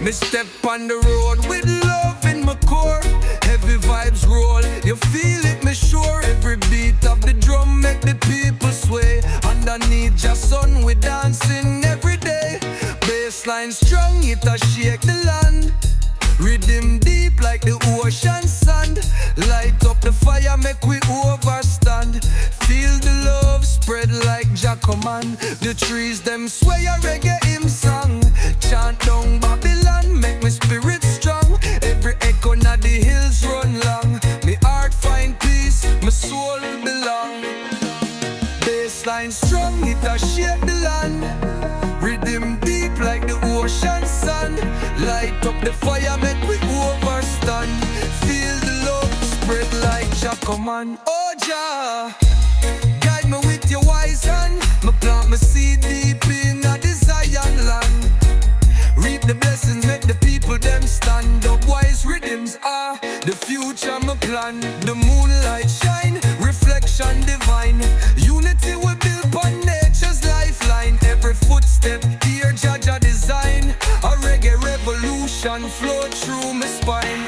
Me step on the road with love in my core. Heavy vibes roll, you feel it, me sure. Every beat of the drum make the people sway. Underneath your sun, we dancing every day. Bassline strong, it a shake the land. Rhythm deep like the ocean sand. Light up the fire, make we overstand. Feel the love spread like Jacoman. The trees them sway a reggae hymn song. Chant down Babylon, make me spirit strong. Every echo na the hills run long. Me heart find peace, my soul belong. Bassline strong, it a shake the land. Rhythm deep like the ocean sand. Light up the fire, make we overstand. Feel the love spread like Jacoman. Oh Jah, guide me with your wise hand. Me plant my seed deep in a Zion land. Reap the blessings, make the people them stand up. Wise rhythms are the future me plan. The moonlight shine, reflection divine. Unity we build on nature's lifeline. Every footstep here Jaja design. A reggae revolution flow through my spine.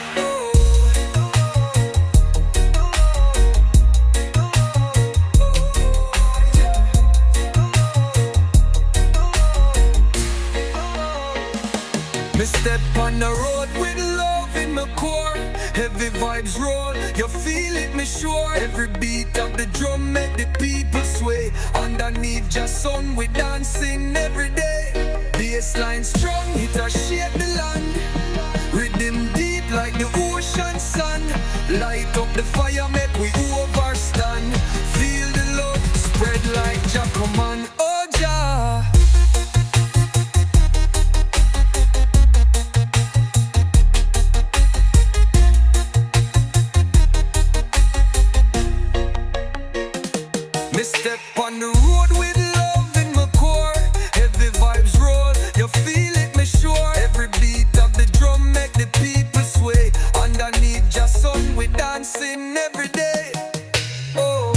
Me step on the road with love in my core. Heavy vibes roll, you feel it, me sure. Every beat of the drum make the people sway. Underneath your sun, we dancing every day. Bassline strong, it a shake the land. Rhythm deep like the ocean sand. Light up the fire, make we overstand. Feel the love spread like Jacoman. Oh Jah, me step on the road with love in my core. Heavy vibes roll, you feel it, me sure. Every beat of the drum make the people sway. Underneath your sun, we dancing every day. Oh,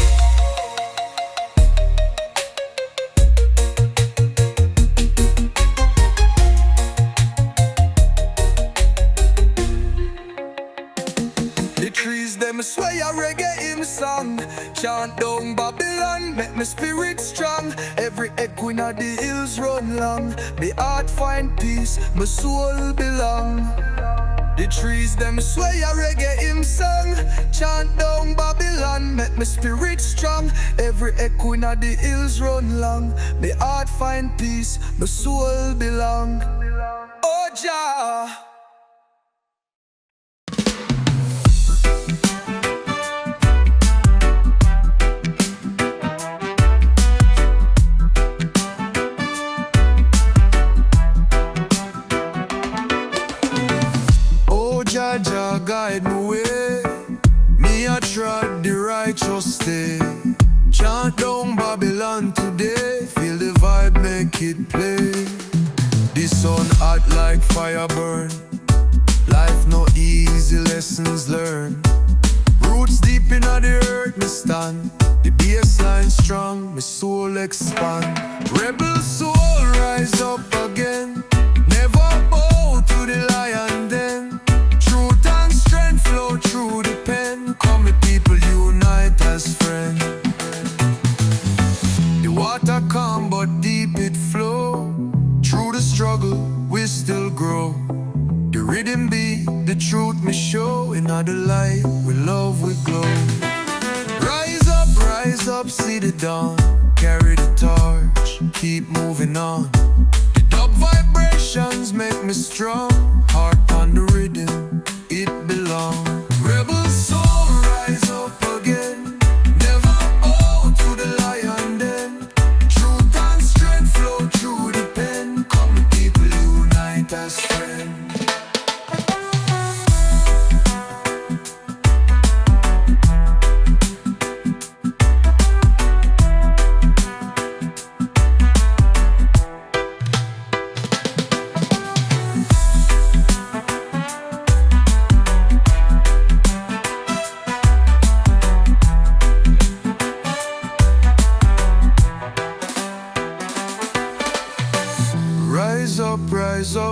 the trees them sway a reggae hymn song. Chant down Babylon, make my spirit strong. Every echo in the hills run long. The heart find peace, my soul belong. The trees them sway a reggae hymn song. Chant down Babylon, make my spirit strong. Every echo in the hills run long. The heart find peace, my soul belong. Oh Jah, Jaja guide me way. Me a trod the righteous stay. Chant down Babylon today. Feel the vibe, make it play. The sun hot like fire burn. Life no easy, lessons learned. Roots deep in the earth me stand. The bassline strong, my soul expand. Rebel soul rise up again. Never bow to the lion den. Truth and strength flow through the pen. Come with people unite as friends. The water calm but deep it flow. Through the struggle we still grow. The rhythm beat, the truth me show. In the light, with love we glow. Rise up, see the dawn. Carry the torch, keep moving on. The dub vibrations make me strong. Heart on the rhythm, it belongs. Rebel soul rise up again. Never bow to the lion den. Truth and strength flow through the pen. Come people unite as friends.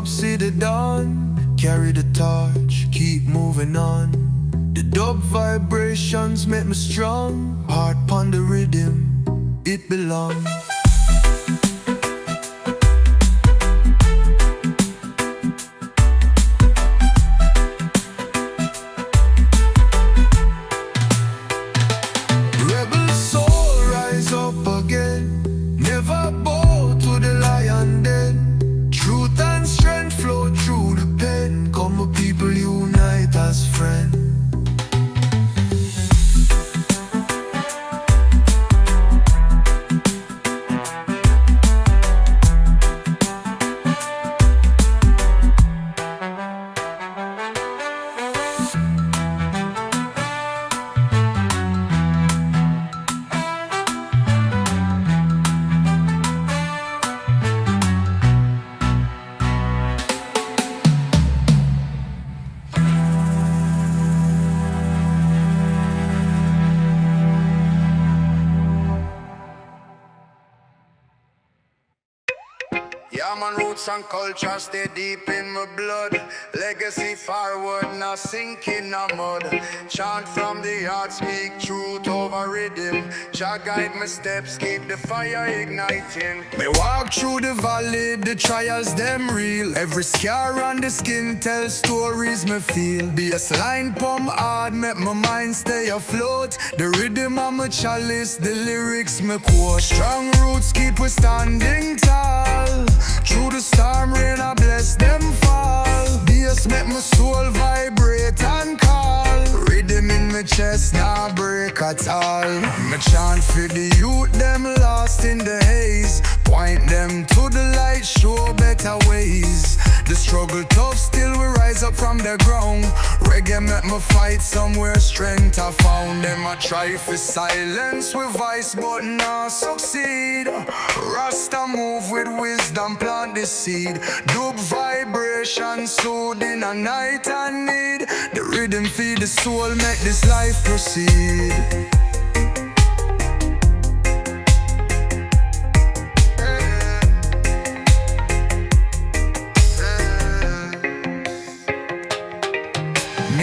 up, see the dawn. Carry the torch, keep moving on. The dub vibrations make me strong. Heart pon the rhythm, it belongs. Rebel soul rise up again. Never bow to the lion den. Truth and strength flow through the pen. Come my people unite as friends. Yeah, man, roots and culture stay deep in my blood. Legacy forward, not sink in a mud. Chant from the heart, speak truth over rhythm. Jah guide my steps, keep the fire igniting. Me walk through the valley, the trials them real. Every scar on the skin tells stories me feel. Bassline pump hard, make my mind stay afloat. The rhythm of my chalice, the lyrics me quote. Strong roots keep us standing tall. Through the storm rain I bless them fall. Bass make my soul vibrate and call. Rhythm in my chest now break at all. Me chant for the youth them lost in the haze. Point them to the light, show better ways. The struggle tough, still we rise up from the ground. Reggae make me fight somewhere strength I found. Them I try for silence with voice but not succeed. Rasta move with wisdom, plant the seed. Dub vibration soothing a night and need. The rhythm feed the soul, make this life proceed.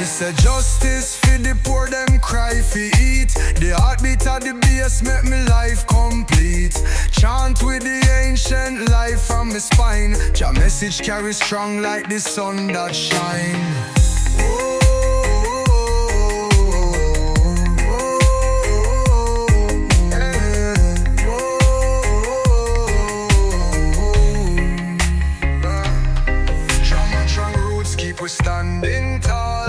Say justice for the poor, them cry for eat. The heartbeat of the bass make me life complete. Chant with the ancient life from my spine. Jah message carry strong like the sun that shine. Strong roots keep us standing tall.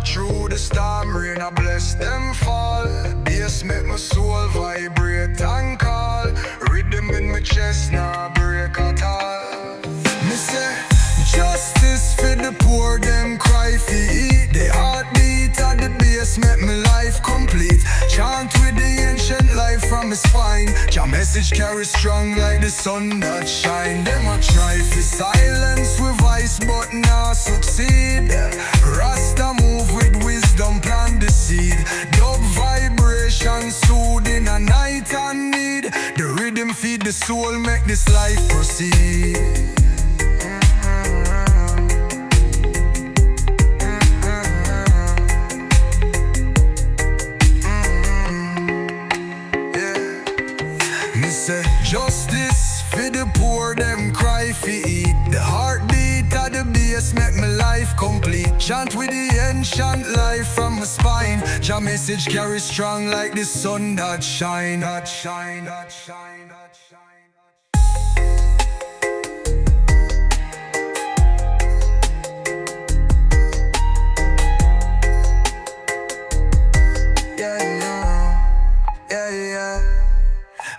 Through the storm rain I bless them fall. Bass make my soul vibrate and call. Rhythm in my chest now break at all. Me say justice for the poor, them cry for eat. The heartbeat of the bass make my life complete. Chant with the ancient life from my spine. Jah message carry strong like the sun that shine. Them a try for silence with voice but not succeed. Rasta move with wisdom, plant the seed. Dub vibration soothing a night and need. The rhythm feed the soul, make this life proceed. Say justice for the poor, them cry for eat. The heartbeat of the bass make my life complete. Chant with the ancient life from my spine. Jah message carry strong like the sun that shine. That shine, that shine, that shine.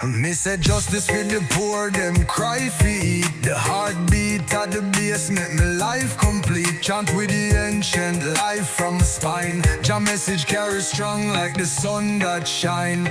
Me say justice for the poor, them cry for eat. The heartbeat of the bass make my life complete. Chant with the ancient life from my spine. Jah message carry strong like the sun that shine.